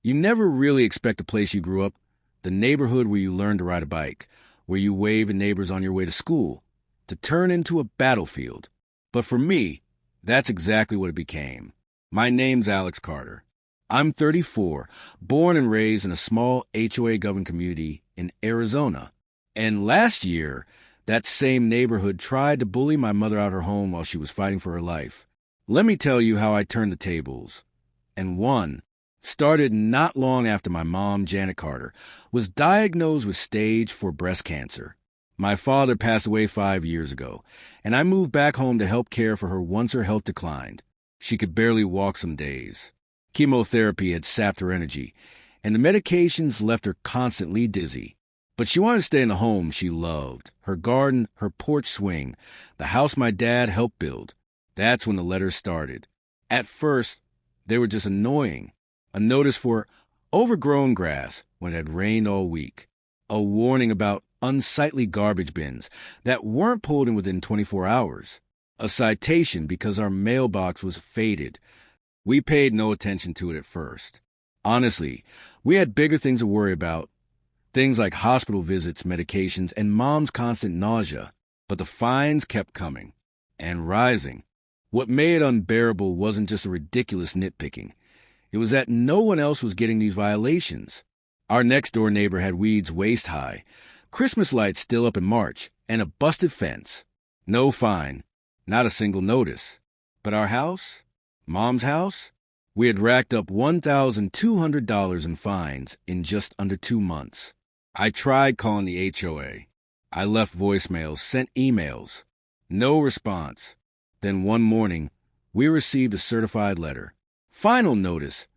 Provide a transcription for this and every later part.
You never really expect the place you grew up, the neighborhood where you learned to ride a bike, where you wave at neighbors on your way to school, to turn into a battlefield. But for me, that's exactly what it became. My name's Alex Carter. I'm 34, born and raised in a small HOA-governed community in Arizona. And last year, that same neighborhood tried to bully my mother out of her home while she was fighting for her life. Let me tell you how I turned the tables. And one started not long after my mom, Janet Carter, was diagnosed with stage 4 breast cancer. My father passed away 5 years ago, and I moved back home to help care for her once her health declined. She could barely walk some days. Chemotherapy had sapped her energy, and the medications left her constantly dizzy. But she wanted to stay in the home she loved, her garden, her porch swing, the house my dad helped build. That's when the letters started. At first, they were just annoying. A notice for overgrown grass when it had rained all week. A warning about unsightly garbage bins that weren't pulled in within 24 hours. A citation because our mailbox was faded. We paid no attention to it at first. Honestly, we had bigger things to worry about. Things like hospital visits, medications, and Mom's constant nausea. But the fines kept coming. And rising. What made it unbearable wasn't just a ridiculous nitpicking. It was that no one else was getting these violations. Our next-door neighbor had weeds waist-high, Christmas lights still up in March, and a busted fence. No fine. Not a single notice. But our house? Mom's house? We had racked up $1,200 in fines in just under 2 months. I tried calling the HOA. I left voicemails, sent emails. No response. Then one morning, we received a certified letter. Final notice.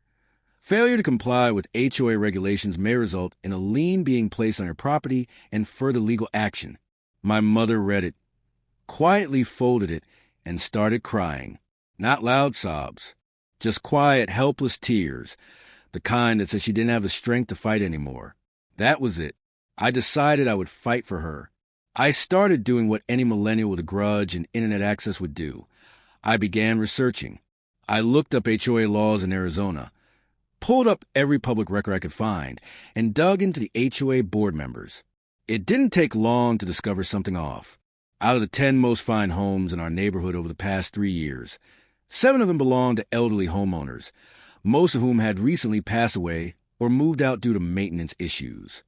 Failure to comply with HOA regulations may result in a lien being placed on your property and further legal action. My mother read it, quietly folded it, and started crying. Not loud sobs, just quiet, helpless tears, the kind that said she didn't have the strength to fight anymore. That was it. I decided I would fight for her. I started doing what any millennial with a grudge and internet access would do. I began researching. I looked up HOA laws in Arizona, pulled up every public record I could find, and dug into the HOA board members. It didn't take long to discover something off. Out of the 10 most fined homes in our neighborhood over the past 3 years, 7 of them belonged to elderly homeowners, most of whom had recently passed away or moved out due to maintenance issues.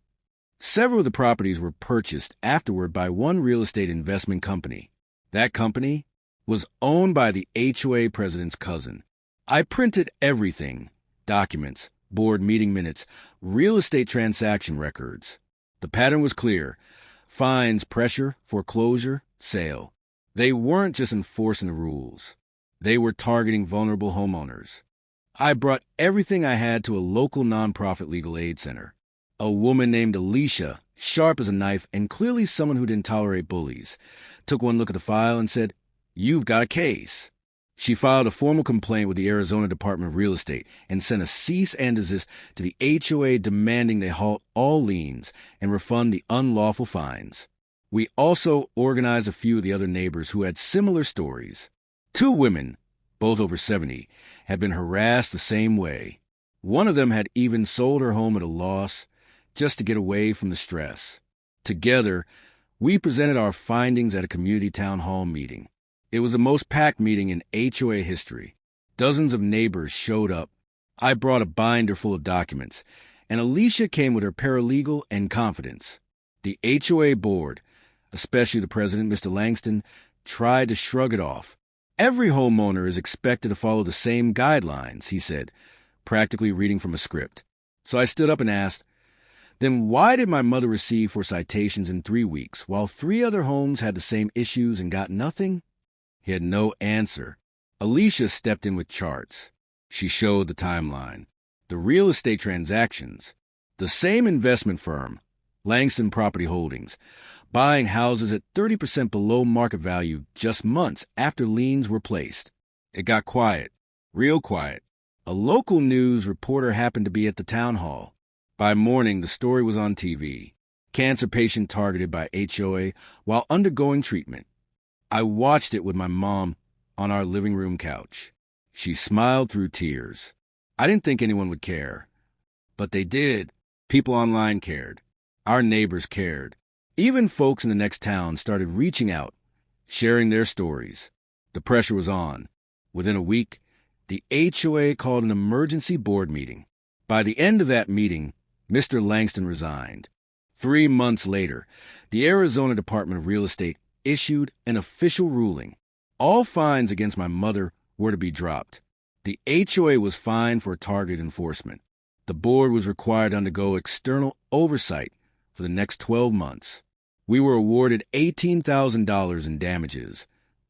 Several of the properties were purchased afterward by one real estate investment company. That company was owned by the HOA president's cousin. I printed everything: documents, board meeting minutes, real estate transaction records. The pattern was clear: fines, pressure, foreclosure, sale. They weren't just enforcing the rules. They were targeting vulnerable homeowners. I brought everything I had to a local nonprofit legal aid center. A woman named Alicia, sharp as a knife and clearly someone who didn't tolerate bullies, took one look at the file and said, "You've got a case." She filed a formal complaint with the Arizona Department of Real Estate and sent a cease and desist to the HOA demanding they halt all liens and refund the unlawful fines. We also organized a few of the other neighbors who had similar stories. 2 women, both over 70, had been harassed the same way. One of them had even sold her home at a loss just to get away from the stress. Together, we presented our findings at a community town hall meeting. It was the most packed meeting in HOA history. Dozens of neighbors showed up. I brought a binder full of documents, and Alicia came with her paralegal and confidence. The HOA board, especially the president, Mr. Langston, tried to shrug it off. Every homeowner is expected to follow the same guidelines, he said, practically reading from a script. So I stood up and asked, then why did my mother receive 4 citations in 3 weeks, while 3 other homes had the same issues and got nothing? He had no answer. Alicia stepped in with charts. She showed the timeline, the real estate transactions, the same investment firm, Langston Property Holdings, buying houses at 30% below market value just months after liens were placed. It got quiet, real quiet. A local news reporter happened to be at the town hall. By morning, the story was on TV. Cancer patient targeted by HOA while undergoing treatment. I watched it with my mom on our living room couch. She smiled through tears. I didn't think anyone would care. But they did. People online cared. Our neighbors cared. Even folks in the next town started reaching out, sharing their stories. The pressure was on. Within a week, the HOA called an emergency board meeting. By the end of that meeting, Mr. Langston resigned. 3 months later, the Arizona Department of Real Estate issued an official ruling. All fines against my mother were to be dropped. The HOA was fined for targeted enforcement. The board was required to undergo external oversight for the next 12 months. We were awarded $18,000 in damages,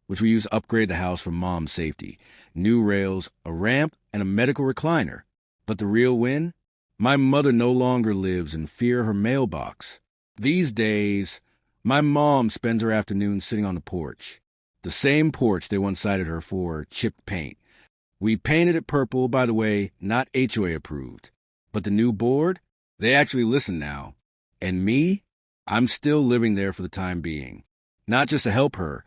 which we used to upgrade the house for Mom's safety. New rails, a ramp, and a medical recliner. But the real win? My mother no longer lives in fear of her mailbox. These days, my mom spends her afternoons sitting on the porch. The same porch they once cited her for chipped paint. We painted it purple, by the way, not HOA approved. But the new board? They actually listen now. And me? I'm still living there for the time being. Not just to help her,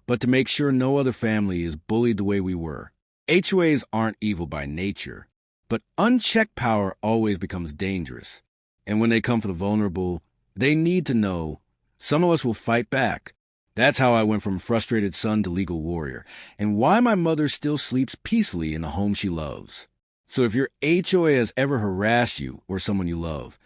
but to make sure no other family is bullied the way we were. HOAs aren't evil by nature, but unchecked power always becomes dangerous. And when they come for the vulnerable, they need to know some of us will fight back. That's how I went from frustrated son to legal warrior, and why my mother still sleeps peacefully in the home she loves. So if your HOA has ever harassed you or someone you love,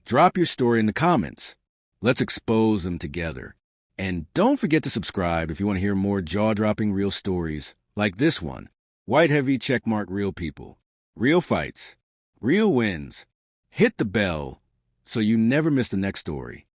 drop your story in the comments. Let's expose them together. And don't forget to subscribe if you want to hear more jaw-dropping real stories like this one. White heavy checkmark real people. Real fights. Real wins. Hit the bell so you never miss the next story.